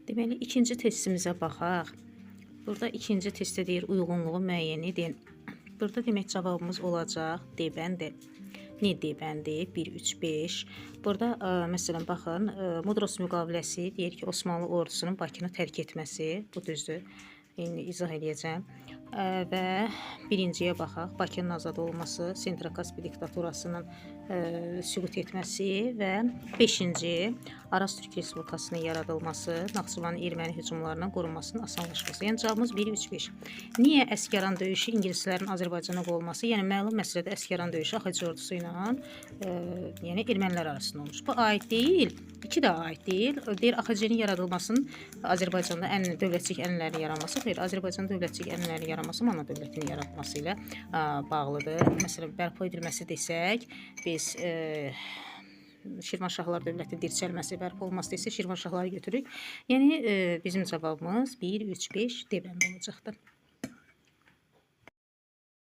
Deməli, ikinci testimizə baxaq. Burada ikinci testdə deyir uyğunluğu müəyyən edin. Burada demək cavabımız olacaq D bəndi. Ne D bəndi? 1, 3, 5. Burada məsələn baxın, Mudros müqaviləsi deyir ki, Osmanlı ordusunun Bakını tərk etməsi, bu düzdür. İndi izah edəcəm. Və birinciyə baxaq. Bakının azad olması, Sentrakaspı diktaturasının süqut etməsi və 5-ci Araz Türk Respublikasının yaradılması, Naxçıvanın erməni hücumlarından qorunmasının asanlaşması. Yəni cavabımız 1, 3, 5. Niyə Əsgəran döyüşü ingilislərin Azərbaycana qolması? Yəni məlum məsələdə Əsgəran döyüşü AXC ordusu ilə yəni ermənilər arasında olmuş. Bu aid deyil. İki də aid deyil. Deyir AXC-nin yaradılmasının Azərbaycanda dövlətçilik ənənlərinin yaranması, xeyr, Azərbaycan dövlətçilik ənənlərinin yaranması Manna dövlətinin yaratması ilə bağlıdır. Məsələn, bərpa edilməsi desək, biz Şirvanşahlar dövləti dirçəlməsi, bərpa olması desə Şirvanşahları götürürük. Yəni bizim cavabımız 1, 3, 5 D bəndi olacaqdır.